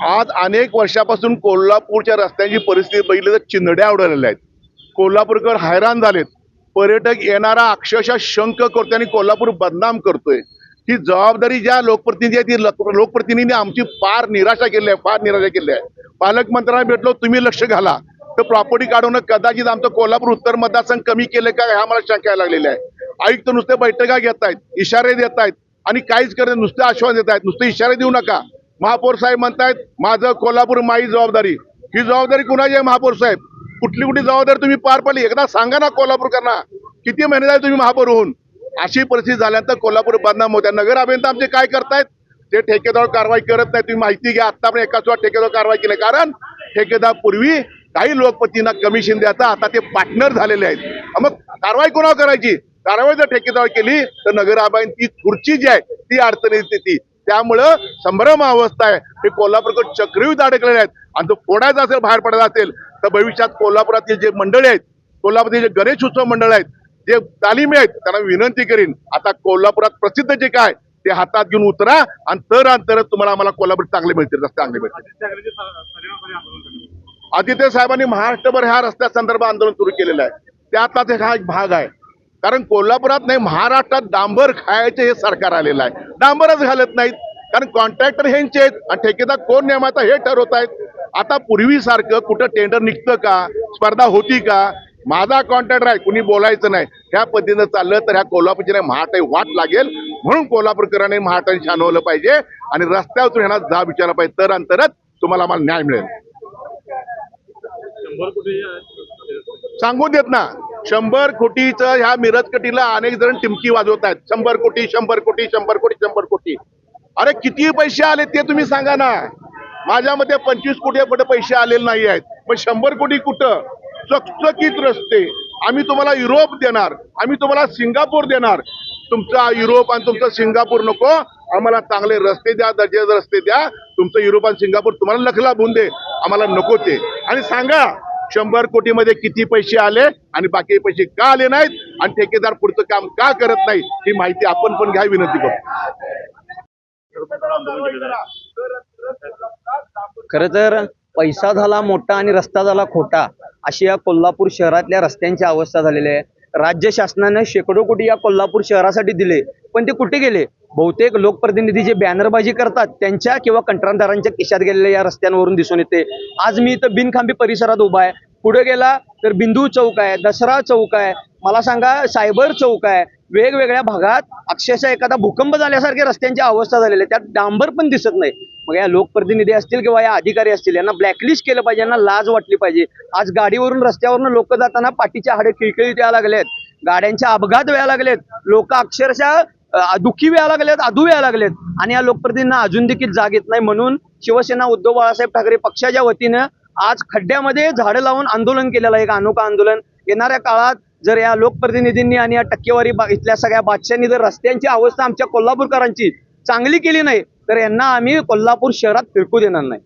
आज अनेक वर्षापासून कोल्हापूरच्या रस्त्यांची परिस्थिती बघितली तर चिंधड्या उडवलेल्या आहेत. कोल्हापूरकर हैराण झालेत. पर्यटक येणारा अक्षरशः शंक करतोय आणि कोल्हापूर बदनाम करतोय. ही जबाबदारी ज्या लोकप्रतिनिधी आहेत ती लोकप्रतिनिधींनी आमची फार निराशा केली आहे. पालकमंत्र्यांना भेटलो, तुम्ही लक्ष घाला. तर प्रॉपर्टी काढून कदाचित आमचं कोल्हापूर उत्तर मतदारसंघ कमी केलं का ह्या मला शंका यायला लागलेली आहे. आयुक्त नुसते बैठका घेत आहेत, इशारे देत आहेत आणि काहीच करत, नुसते आश्वासन देत आहेत. नुसते इशारे देऊ नका. महापौर साहेब म्हणतायत माझं कोल्हापूर माझी जबाबदारी. ही जबाबदारी कुणाची आहे महापौर साहेब? कुठली जबाबदारी तुम्ही पार पाडली एकदा सांगा ना कोल्हापूरकरांना. किती महिने झाले तुम्ही महापौर होऊन? अशी परिस्थिती झाल्यानंतर कोल्हापूर बदनाम होत्या. नगर अभियंता आमचे काय करतायत? ते ठेकेदार कारवाई करत नाही. तुम्ही माहिती घ्या, आता आपण एकाच ठेकेदार कारवाई केली. कारण ठेकेदार पूर्वी काही लोकपतींना कमिशन द्यायचा, आता ते पार्टनर झालेले आहेत. मग कारवाई कोणावर करायची? कारवाई जर ठेकेदार केली तर नगर अभियंती खुर्ची जी आहे ती अडचणीत येते. त्यामुळं संभ्रम अवस्था आहे. हे कोल्हापूरकर चक्रव्यूहात अडकलेले आहेत आणि तो फोडायचा असेल, बाहेर पडायचा असेल तर भविष्यात कोल्हापुरातील जे मंडळी आहेत, कोल्हापुरातील जे गणेश उत्सव मंडळ आहेत, जे तालिमी आहेत, त्यांना विनंती करीन आता कोल्हापुरात प्रसिद्ध जे काय ते हातात घेऊन उतरा आणि तर तुम्हाला आम्हाला कोल्हापूर चांगले मिळतील, रस्ते चांगले मिळतील. आदित्य साहेबांनी महाराष्ट्रभर ह्या रस्त्या संदर्भात आंदोलन सुरू केलेलं आहे. त्यातलाच हा एक भाग आहे. कारण कोल्हापुरात नाही, महाराष्ट्रात डांबर खायचे हे सरकार आलेलं आहे. डांबरच घालत नाहीत कारण कॉन्ट्रॅक्टर ह्यांचे आहेत आणि ठेकेदार कोण नेमायचा हे ठरवत आहेत. आता पूर्वीसारखं कुठं टेंडर निघतं का, स्पर्धा होती का? माझा कॉन्ट्रॅक्टर आहे, कुणी बोलायचं नाही. ह्या पद्धतीनं चाललं तर ह्या कोल्हापूरची महाटाई वाट लागेल. म्हणून कोल्हापूरकरांनी महाटाई छानवलं पाहिजे आणि रस्त्यावर ह्यांना जाब विचारला पाहिजे. तरच तुम्हाला आम्हाला न्याय मिळेल. सांगू देत ना 100 कोटीचं ह्या मिरज कटीला अनेक जण टिमकी वाजवत आहेत. 100 कोटी 100 कोटी 100 कोटी 100 कोटी. अरे किती पैसे आले ते तुम्ही सांगा ना. माझ्या मते 25 कोटी पैसे आलेले नाही आहेत. मग 100 कोटी कुठं? चकचकीत रस्ते. आम्ही तुम्हाला युरोप देणार, आम्ही तुम्हाला सिंगापूर देणार. तुमचा युरोप आणि तुमचं सिंगापूर नको, आम्हाला चांगले रस्ते द्या, दर्जाचे रस्ते द्या. तुमचं युरोप आणि सिंगापूर तुम्हाला लखला बुन दे, आम्हाला नको ते. आणि सांगा 100 कोटीमध्ये किती पैसे आले आणि बाकी पैसे का आले नाहीत आणि ठेकेदार पुढचं काम का करत नाही ही माहिती आपण पण घ्या, विनंती करतो. खरं तर पैसा झाला मोठा आणि रस्ता झाला खोटा, अशी या कोल्हापूर शहरातल्या रस्त्यांची अवस्था झालेली आहे. राज्य शासनाने शेकडो कोटी या कोल्हापूर शहरासाठी दिले, पण ते कुठे गेले? बहुतेक लोकप्रतिनिधी जे बॅनरबाजी करतात त्यांच्या किंवा कंत्राटदारांच्या खिशात गेलेल्या या रस्त्यांवरून दिसून येते. आज मी इथं बिनखांबी परिसरात उभा आहे. पुढे गेला तर बिंदू चौक आहे, दसरा चौक आहे, मला सांगा सायबर चौक आहे. वेगवेगळ्या भागात अक्षरशः एखादा भूकंप झाल्यासारख्या रस्त्यांची अवस्था झालेली आहे. त्यात डांबर पण दिसत नाही. मग या लोकप्रतिनिधी असतील किंवा या अधिकारी असतील, यांना ब्लॅकलिस्ट केलं पाहिजे, यांना लाज वाटली पाहिजे. आज गाडीवरून रस्त्यावरून लोक जाताना पाठीच्या हाडे खिळखिळीत यायला लागलेत, गाड्यांच्या अपघात व्हायला लागलेत, लोक अक्षरशः दुःखी व्हायला लागलेत, अधू व्हायला लागलेत आणि या लोकप्रतिनिधींना अजून देखील जाग येत नाही. म्हणून शिवसेना उद्धव बाळासाहेब ठाकरे पक्षाच्या वतीनं आज खड्ड्यामध्ये झाडं लावून आंदोलन केलेलं आहे, एक अनोखं आंदोलन. येणाऱ्या काळात जर या लोकप्रतिनिधींनी आणि या टक्केवारी इथल्या सगळ्या बादशांनी जर रस्त्यांची अवस्था आमच्या कोल्हापूरकरांची चांगली केली नाही तर यांना आम्ही कोल्हापूर शहरात फिरकू देणार नाही.